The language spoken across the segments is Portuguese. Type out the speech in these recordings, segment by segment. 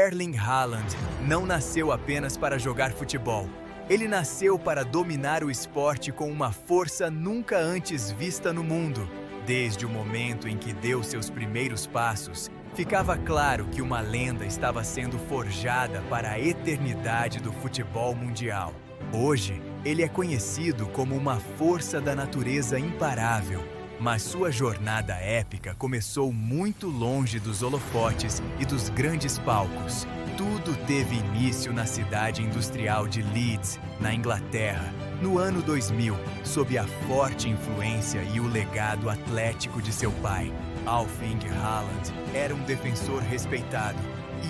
Erling Haaland não nasceu apenas para jogar futebol. Ele nasceu para dominar o esporte com uma força nunca antes vista no mundo. Desde o momento em que deu seus primeiros passos, ficava claro que uma lenda estava sendo forjada para a eternidade do futebol mundial. Hoje, ele é conhecido como uma força da natureza imparável, mas sua jornada épica começou muito longe dos holofotes e dos grandes palcos. Tudo teve início na cidade industrial de Leeds, na Inglaterra, no ano 2000, sob a forte influência e o legado atlético de seu pai. Erling Haaland era um defensor respeitado,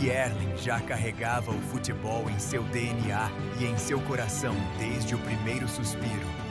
e Erling já carregava o futebol em seu DNA e em seu coração desde o primeiro suspiro.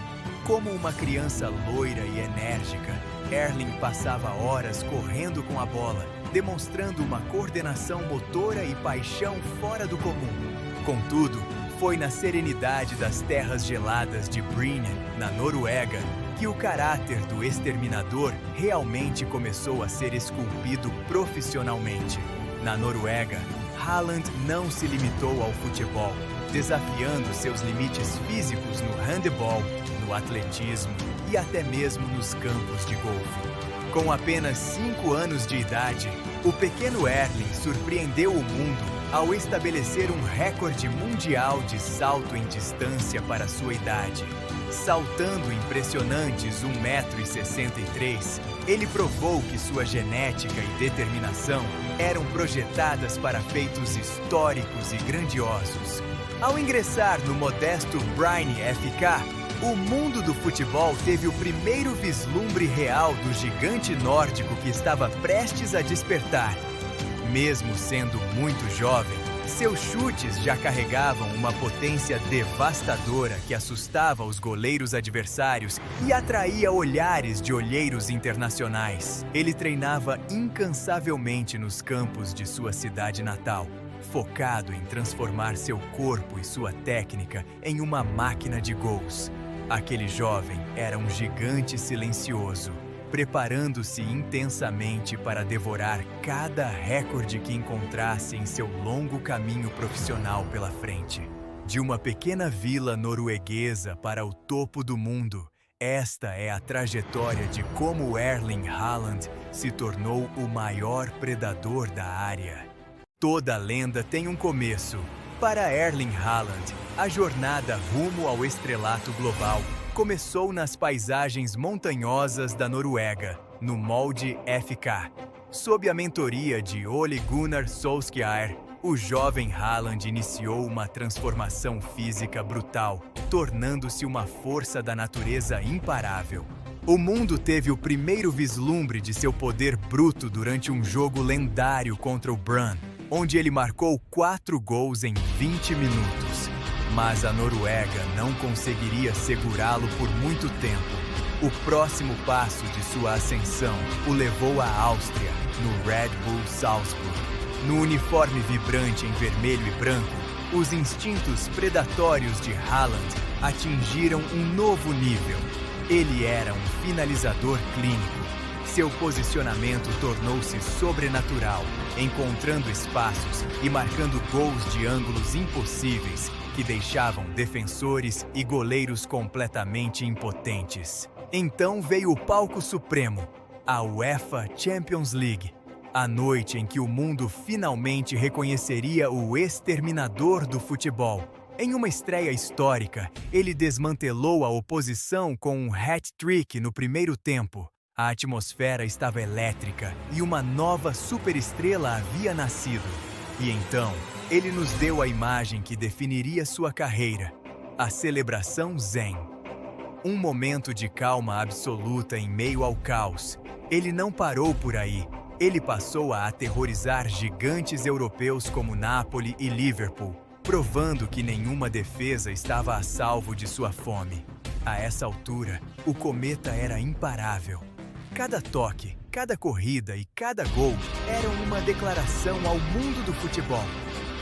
Como uma criança loira e enérgica, Erling passava horas correndo com a bola, demonstrando uma coordenação motora e paixão fora do comum. Contudo, foi na serenidade das terras geladas de Bryne, na Noruega, que o caráter do exterminador realmente começou a ser esculpido profissionalmente. Na Noruega, Haaland não se limitou ao futebol, desafiando seus limites físicos no handebol, no atletismo e até mesmo nos campos de golfe. Com apenas 5 anos de idade, o pequeno Erling surpreendeu o mundo ao estabelecer um recorde mundial de salto em distância para sua idade. Saltando impressionantes 1,63 m, ele provou que sua genética e determinação eram projetadas para feitos históricos e grandiosos. Ao ingressar no modesto Bryne FK, o mundo do futebol teve o primeiro vislumbre real do gigante nórdico que estava prestes a despertar. Mesmo sendo muito jovem, seus chutes já carregavam uma potência devastadora que assustava os goleiros adversários e atraía olhares de olheiros internacionais. Ele treinava incansavelmente nos campos de sua cidade natal, focado em transformar seu corpo e sua técnica em uma máquina de gols. Aquele jovem era um gigante silencioso, preparando-se intensamente para devorar cada recorde que encontrasse em seu longo caminho profissional pela frente. De uma pequena vila norueguesa para o topo do mundo, esta é a trajetória de como Erling Haaland se tornou o maior predador da área. Toda lenda tem um começo. Para Erling Haaland, a jornada rumo ao estrelato global começou nas paisagens montanhosas da Noruega, no molde FK. Sob a mentoria de Ole Gunnar Solskjaer, o jovem Haaland iniciou uma transformação física brutal, tornando-se uma força da natureza imparável. O mundo teve o primeiro vislumbre de seu poder bruto durante um jogo lendário contra o Brann, onde ele marcou 4 gols em 20 minutos. Mas a Noruega não conseguiria segurá-lo por muito tempo. O próximo passo de sua ascensão o levou à Áustria, no Red Bull Salzburg. No uniforme vibrante em vermelho e branco, os instintos predatórios de Haaland atingiram um novo nível. Ele era um finalizador clínico. Seu posicionamento tornou-se sobrenatural, encontrando espaços e marcando gols de ângulos impossíveis que deixavam defensores e goleiros completamente impotentes. Então veio o palco supremo, a UEFA Champions League, a noite em que o mundo finalmente reconheceria o exterminador do futebol. Em uma estreia histórica, ele desmantelou a oposição com um hat-trick no primeiro tempo. A atmosfera estava elétrica e uma nova superestrela havia nascido. E então, ele nos deu a imagem que definiria sua carreira: a celebração Zen. Um momento de calma absoluta em meio ao caos. Ele não parou por aí. Ele passou a aterrorizar gigantes europeus como Napoli e Liverpool, provando que nenhuma defesa estava a salvo de sua fome. A essa altura, o cometa era imparável. Cada toque, cada corrida e cada gol eram uma declaração ao mundo do futebol.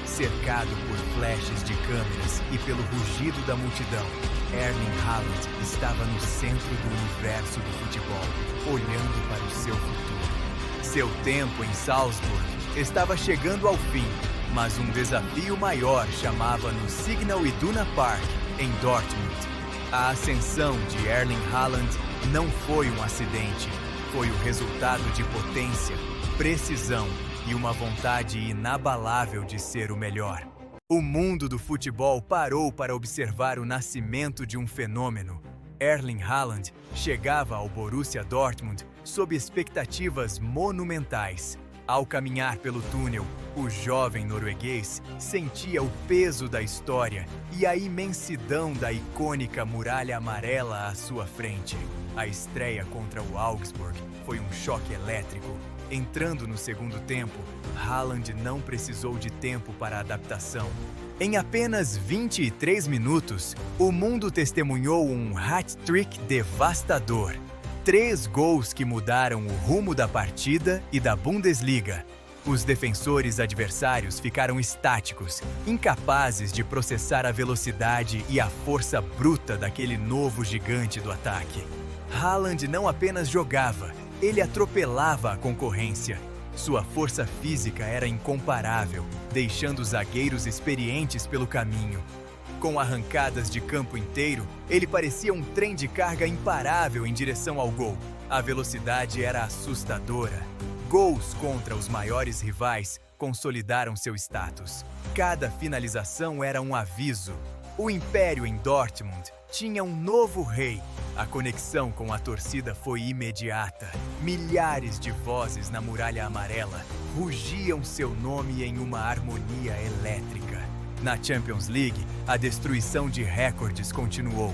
Cercado por flashes de câmeras e pelo rugido da multidão, Erling Haaland estava no centro do universo do futebol, olhando para o seu futuro. Seu tempo em Salzburg estava chegando ao fim, Mas um desafio maior chamava no Signal Iduna Park, em Dortmund. A ascensão de Erling Haaland não foi um acidente, foi o resultado de potência, precisão e uma vontade inabalável de ser o melhor. O mundo do futebol parou para observar o nascimento de um fenômeno. Erling Haaland chegava ao Borussia Dortmund sob expectativas monumentais. Ao caminhar pelo túnel, o jovem norueguês sentia o peso da história e a imensidão da icônica muralha amarela à sua frente. A estreia contra o Augsburg foi um choque elétrico. Entrando no segundo tempo, Haaland não precisou de tempo para adaptação. Em apenas 23 minutos, o mundo testemunhou um hat-trick devastador. 3 gols que mudaram o rumo da partida e da Bundesliga. Os defensores adversários ficaram estáticos, incapazes de processar a velocidade e a força bruta daquele novo gigante do ataque. Haaland não apenas jogava, ele atropelava a concorrência. Sua força física era incomparável, deixando os zagueiros experientes pelo caminho. Com arrancadas de campo inteiro, ele parecia um trem de carga imparável em direção ao gol. A velocidade era assustadora. Gols contra os maiores rivais consolidaram seu status. Cada finalização era um aviso. O império em Dortmund tinha um novo rei. A conexão com a torcida foi imediata. Milhares de vozes na muralha amarela rugiam seu nome em uma harmonia elétrica. Na Champions League, a destruição de recordes continuou.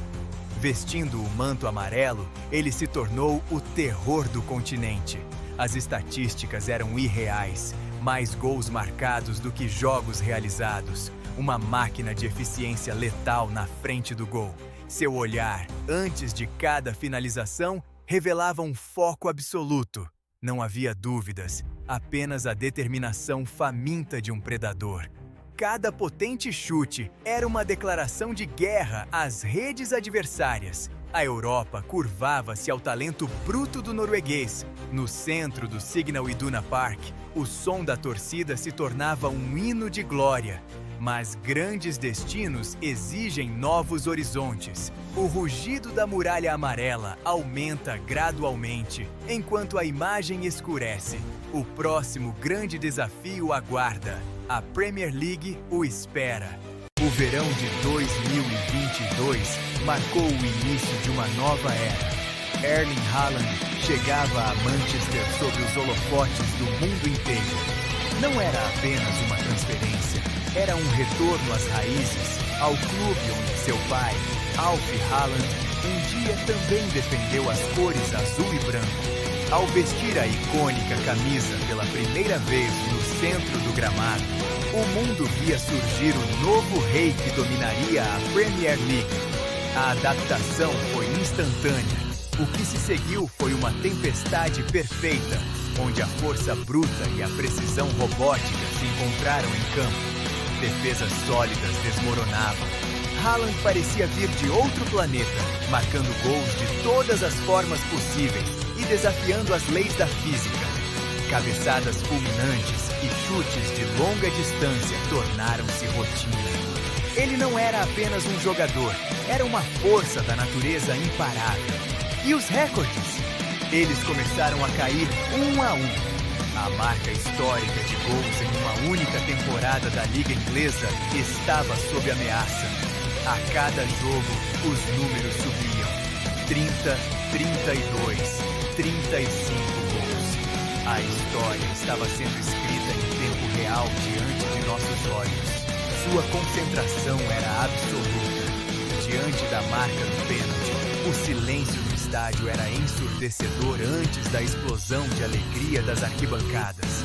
Vestindo o manto amarelo, ele se tornou o terror do continente. As estatísticas eram irreais, mais gols marcados do que jogos realizados. Uma máquina de eficiência letal na frente do gol. Seu olhar, antes de cada finalização, revelava um foco absoluto. Não havia dúvidas, apenas a determinação faminta de um predador. Cada potente chute era uma declaração de guerra às redes adversárias. A Europa curvava-se ao talento bruto do norueguês. No centro do Signal Iduna Park, o som da torcida se tornava um hino de glória. Mas grandes destinos exigem novos horizontes. O rugido da muralha amarela aumenta gradualmente, enquanto a imagem escurece. O próximo grande desafio aguarda. A Premier League o espera. O verão de 2022 marcou o início de uma nova era. Erling Haaland chegava a Manchester sob os holofotes do mundo inteiro. Não era apenas uma transferência, era um retorno às raízes, ao clube onde seu pai, Alf Haaland, um dia também defendeu as cores azul e branco. Ao vestir a icônica camisa pela primeira vez no centro do gramado, o mundo via surgir o novo rei que dominaria a Premier League. A adaptação foi instantânea. O que se seguiu foi uma tempestade perfeita, onde a força bruta e a precisão robótica se encontraram em campo. Defesas sólidas desmoronavam. Haaland parecia vir de outro planeta, marcando gols de todas as formas possíveis e desafiando as leis da física. Cabeçadas fulminantes e chutes de longa distância tornaram-se rotina. Ele não era apenas um jogador, era uma força da natureza imparável. E os recordes? Eles começaram a cair um a um. A marca histórica de gols em uma única temporada da Liga Inglesa estava sob ameaça. A cada jogo, os números subiam. 30, 32, 35 gols. A história estava sendo escrita em tempo real diante de nossos olhos. Sua concentração era absoluta. Diante da marca do pênalti, o silêncio do estádio era ensurdecedor antes da explosão de alegria das arquibancadas.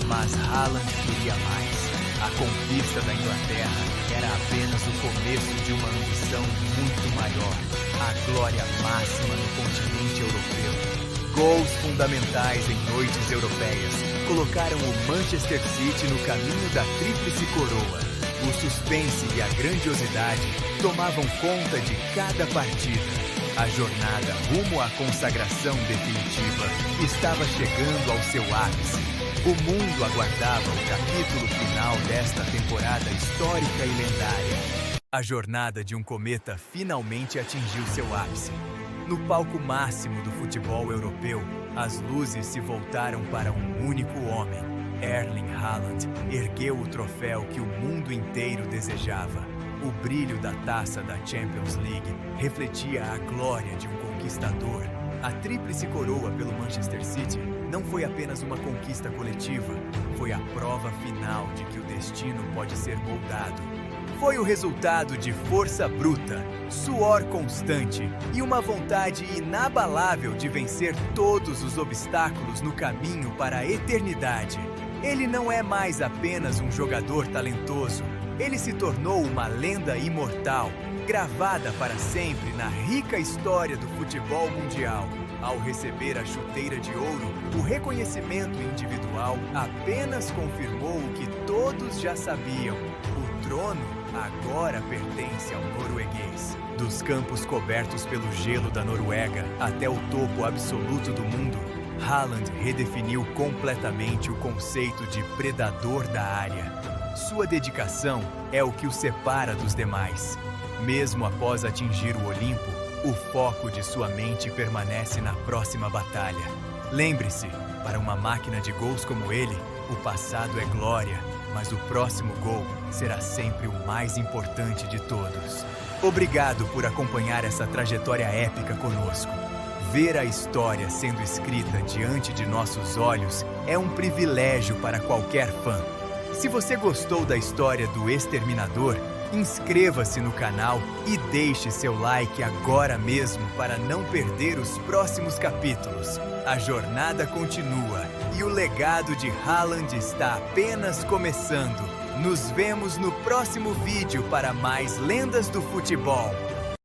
Mas Haaland queria mais. A conquista da Inglaterra era apenas o começo de uma ambição muito maior. A glória máxima no continente europeu. Gols fundamentais em noites europeias colocaram o Manchester City no caminho da tríplice coroa. O suspense e a grandiosidade tomavam conta de cada partida. A jornada rumo à consagração definitiva estava chegando ao seu ápice. O mundo aguardava o capítulo final desta temporada histórica e lendária. A jornada de um cometa finalmente atingiu seu ápice. No palco máximo do futebol europeu, as luzes se voltaram para um único homem. Erling Haaland ergueu o troféu que o mundo inteiro desejava. O brilho da taça da Champions League refletia a glória de um conquistador. A tríplice coroa pelo Manchester City não foi apenas uma conquista coletiva, foi a prova final de que o destino pode ser moldado. Foi o resultado de força bruta, suor constante e uma vontade inabalável de vencer todos os obstáculos no caminho para a eternidade. Ele não é mais apenas um jogador talentoso, ele se tornou uma lenda imortal, gravada para sempre na rica história do futebol mundial. Ao receber a chuteira de ouro, o reconhecimento individual apenas confirmou o que todos já sabiam. O trono agora pertence ao norueguês. Dos campos cobertos pelo gelo da Noruega até o topo absoluto do mundo, Haaland redefiniu completamente o conceito de predador da área. Sua dedicação é o que o separa dos demais. Mesmo após atingir o Olimpo, o foco de sua mente permanece na próxima batalha. Lembre-se, para uma máquina de gols como ele, o passado é glória, mas o próximo gol será sempre o mais importante de todos. Obrigado por acompanhar essa trajetória épica conosco. Ver a história sendo escrita diante de nossos olhos é um privilégio para qualquer fã. Se você gostou da história do Exterminador, inscreva-se no canal e deixe seu like agora mesmo para não perder os próximos capítulos. A jornada continua e o legado de Haaland está apenas começando. Nos vemos no próximo vídeo para mais lendas do futebol.